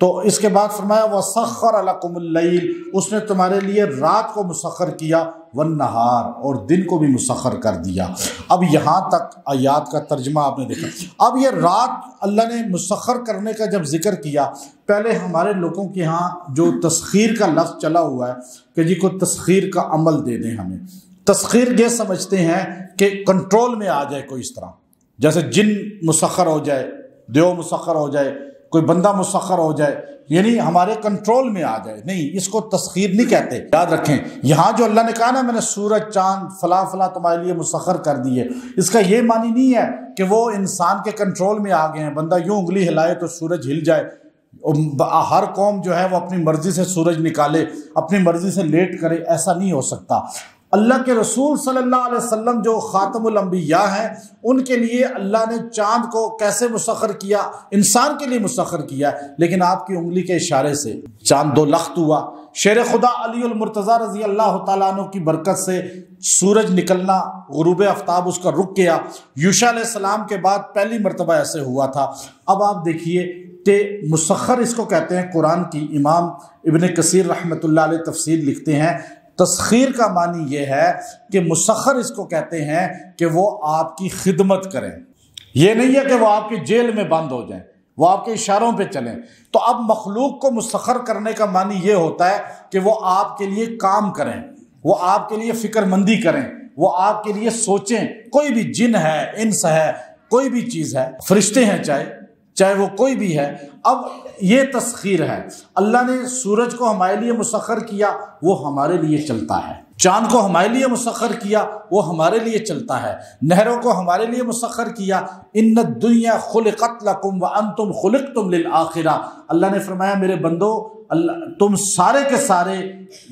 تو اس کے بعد فرمایا وَسَخَّرَ لَكُمُ اللَّيْلَ، اس نے تمہارے لیے رات کو مسخر کیا، وَالنَّهَارَ، اور دن کو بھی مسخر کر دیا۔ اب یہاں تک آیات کا ترجمہ آپ نے دیکھا۔ اب یہ رات اللہ نے مسخر کرنے کا جب ذکر کیا، پہلے ہمارے لوگوں کے ہاں جو تسخیر کا لفظ چلا ہوا ہے کہ جی کو تسخیر کا عمل دے دیں ہمیں، تسخیر یہ سمجھتے ہیں کہ کنٹرول میں آ جائے کوئی، اس طرح جیسے جن مسخر ہو جائے، دیو مسخر ہو جائے، کوئی بندہ مسخر ہو جائے، یعنی ہمارے کنٹرول میں آ جائے۔ نہیں، اس کو تسخیر نہیں کہتے، یاد رکھیں۔ یہاں جو اللہ نے کہا نا میں نے سورج چاند فلاں فلاں تمہارے لیے مسخر کر دی ہے، اس کا یہ معنی نہیں ہے کہ وہ انسان کے کنٹرول میں آ گئے ہیں، بندہ یوں انگلی ہلائے تو سورج ہل جائے۔ ہر قوم جو ہے وہ اپنی مرضی سے سورج نکالے، اپنی مرضی سے لیٹ کرے، ایسا نہیں ہو سکتا۔ اللہ کے رسول صلی اللہ علیہ وسلم جو خاتم الانبیاء ہیں، ان کے لیے اللہ نے چاند کو کیسے مسخر کیا؟ انسان کے لیے مسخر کیا، لیکن آپ کی انگلی کے اشارے سے چاند دو لخت ہوا۔ شیر خدا علی المرتضیٰ رضی اللہ تعالیٰ عنہ کی برکت سے سورج نکلنا، غروب آفتاب اس کا رک گیا۔ یوشع علیہ السلام کے بعد پہلی مرتبہ ایسے ہوا تھا۔ اب آپ دیکھیے کہ مسخر اس کو کہتے ہیں۔ قرآن کی امام ابن کثیر رحمۃ اللہ علیہ تفسیر لکھتے ہیں، تسخیر کا معنی یہ ہے کہ مسخر اس کو کہتے ہیں کہ وہ آپ کی خدمت کریں، یہ نہیں ہے کہ وہ آپ کی جیل میں بند ہو جائیں، وہ آپ کے اشاروں پہ چلیں۔ تو اب مخلوق کو مسخر کرنے کا معنی یہ ہوتا ہے کہ وہ آپ کے لیے کام کریں، وہ آپ کے لیے فکر مندی کریں، وہ آپ کے لیے سوچیں۔ کوئی بھی جن ہے، انس ہے، کوئی بھی چیز ہے، فرشتے ہیں چاہے وہ کوئی بھی ہے۔ اب یہ تسخیر ہے۔ اللہ نے سورج کو ہمارے لیے مسخر کیا، وہ ہمارے لیے چلتا ہے۔ چاند کو ہمارے لیے مسخر کیا، وہ ہمارے لیے چلتا ہے۔ نہروں کو ہمارے لیے مسخر کیا۔ ان الدنیا خلقت لکم وانتم خلقتم للآخرہ، اللہ نے فرمایا میرے بندو، تم سارے کے سارے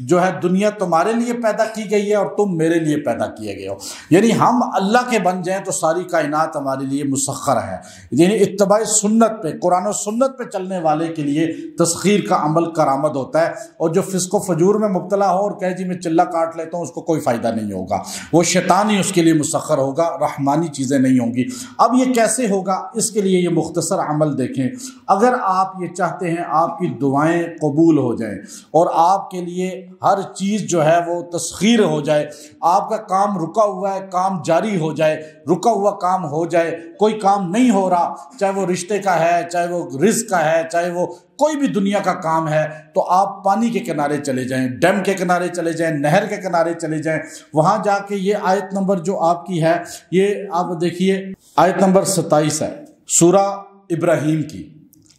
جو ہے دنیا تمہارے لیے پیدا کی گئی ہے اور تم میرے لیے پیدا کیے گئے ہو۔ یعنی ہم اللہ کے بن جائیں تو ساری کائنات ہمارے لیے مسخر ہے۔ یعنی اتباع سنت پہ، قرآن و سنت پہ چلنے والے کے لیے تسخیر کا عمل کارآمد ہوتا ہے، اور جو فسق و فجور میں مبتلا ہو اور کہے جی میں چلہ کاٹ لیتا ہوں، اس کو کوئی فائدہ نہیں ہوگا، وہ شیطان ہی اس کے لیے مسخر ہوگا، رحمانی چیزیں نہیں ہوں گی۔ اب یہ کیسے ہوگا؟ اس کے لیے یہ مختصر عمل دیکھیں۔ اگر آپ یہ چاہتے ہیں آپ کی دعائیں قبول ہو جائیں اور آپ کے لیے ہر چیز جو ہے وہ تسخیر ہو جائے، آپ کا کام رکا ہوا ہے کام جاری ہو جائے، رکا ہوا کام ہو جائے، کوئی کام نہیں ہو رہا، چاہے وہ رشتے کا ہے، چاہے وہ رزق کا ہے، چاہے وہ کوئی بھی دنیا کا کام ہے، تو آپ پانی کے کنارے چلے جائیں، ڈیم کے کنارے چلے جائیں، نہر کے کنارے چلے جائیں، وہاں جا کے یہ آیت نمبر جو آپ کی ہے، یہ آپ دیکھیے آیت نمبر 27 ہے سورہ ابراہیم کی۔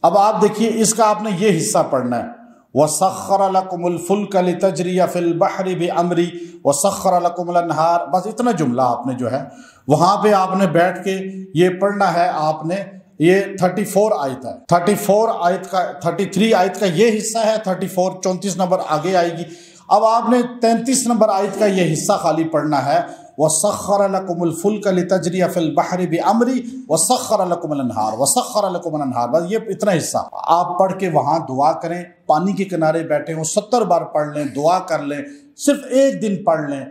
اب آپ دیکھیے اس کا آپ نے یہ حصہ پڑھنا ہے، وَسَخَّرَ لَكُمُ الْفُلْكَ لِتَجْرِيَ فِي الْبَحْرِ بِأَمْرِهِ وَسَخَّرَ لَكُمُ الْأَنْهَارَ، بس اتنا جملہ آپ نے جو ہے وہاں پہ آپ نے بیٹھ کے یہ پڑھنا ہے۔ آپ نے یہ 34 آیت ہے، 34 آیت کا 33 آیت کا یہ حصہ ہے، 34 34 نمبر آگے آئے گی۔ اب آپ نے 33 نمبر آیت کا یہ حصہ خالی پڑھنا ہے، وَسَخَّرَ لَكُمُ الْفُلْكَ لِتَجْرِيَ فِي الْبَحْرِ بِأَمْرِهِ وَسَخَّرَ لَكُمُ الْأَنْهَارَ وَسَخَّرَ لَكُمُ الْأَنْهَارَ، بس یہ اتنا حصہ آپ پڑھ کے وہاں دعا کریں، پانی کے کنارے بیٹھے ہوں، 70 بار پڑھ لیں، دعا کر لیں، صرف ایک دن پڑھ لیں،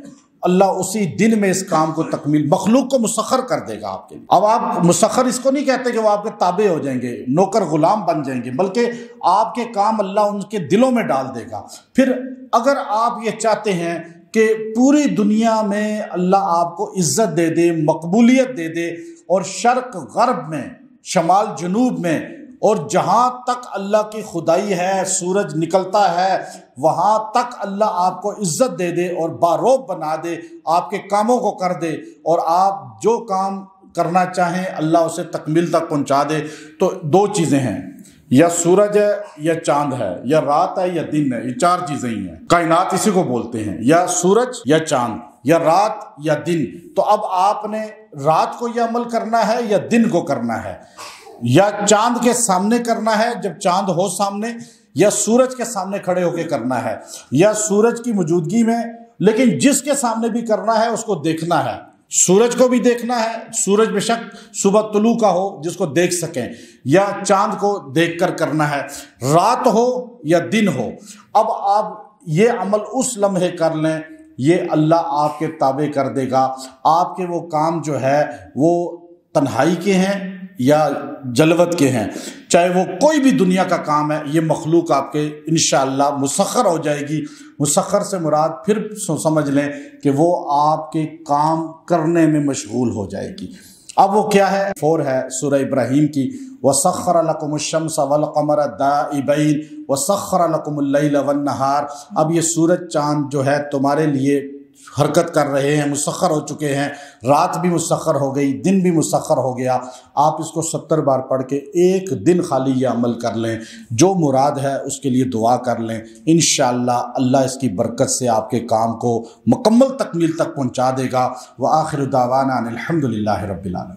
اللہ اسی دن میں اس کام کو تکمیل، مخلوق کو مسخر کر دے گا آپ کے لیے۔ اب آپ مسخر اس کو نہیں کہتے کہ وہ آپ کے تابع ہو جائیں گے، نوکر غلام بن جائیں گے، بلکہ آپ کے کام اللہ ان کے دلوں میں ڈال دے گا۔ پھر اگر آپ یہ چاہتے ہیں کہ پوری دنیا میں اللہ آپ کو عزت دے دے، مقبولیت دے دے، اور شرق غرب میں، شمال جنوب میں، اور جہاں تک اللہ کی خدائی ہے، سورج نکلتا ہے، وہاں تک اللہ آپ کو عزت دے دے اور باروب بنا دے، آپ کے کاموں کو کر دے، اور آپ جو کام کرنا چاہیں اللہ اسے تکمیل تک پہنچا دے، تو دو چیزیں ہیں، یا سورج ہے یا چاند ہے، یا رات ہے یا دن ہے، یہ چار چیزیں ہی ہیں، کائنات اسی کو بولتے ہیں، یا سورج یا چاند، یا رات یا دن۔ تو اب آپ نے رات کو یہ عمل کرنا ہے یا دن کو کرنا ہے، یا چاند کے سامنے کرنا ہے جب چاند ہو سامنے، یا سورج کے سامنے کھڑے ہو کے کرنا ہے، یا سورج کی موجودگی میں، لیکن جس کے سامنے بھی کرنا ہے اس کو دیکھنا ہے، سورج کو بھی دیکھنا ہے، سورج بے شک صبح طلوع کا ہو جس کو دیکھ سکیں، یا چاند کو دیکھ کر کرنا ہے، رات ہو یا دن ہو۔ اب آپ یہ عمل اس لمحے کر لیں، یہ اللہ آپ کے تابع کر دے گا۔ آپ کے وہ کام جو ہے وہ تنہائی کے ہیں یا جلوت کے ہیں، چاہے وہ کوئی بھی دنیا کا کام ہے، یہ مخلوق آپ کے انشاءاللہ مسخر ہو جائے گی۔ مسخر سے مراد پھر سمجھ لیں کہ وہ آپ کے کام کرنے میں مشغول ہو جائے گی۔ اب وہ کیا ہے؟ 4 ہے سورہ ابراہیم کی، وَسَخَّرَ لَكُمُ الشَّمْسَ وَالْقَمَرَ دَائِبَيْنِ وَسَخَّرَ لَكُمُ اللَّيْلَ وَالنَّهَارَ۔ اب یہ سورج چاند جو ہے تمہارے لیے حرکت کر رہے ہیں، مسخر ہو چکے ہیں، رات بھی مسخر ہو گئی، دن بھی مسخر ہو گیا۔ آپ اس کو 70 بار پڑھ کے ایک دن خالی یہ عمل کر لیں، جو مراد ہے اس کے لیے دعا کر لیں، انشاءاللہ اللہ اس کی برکت سے آپ کے کام کو مکمل تکمیل تک پہنچا دے گا۔ وآخر دعوانا ان الحمد للہ رب العالمین۔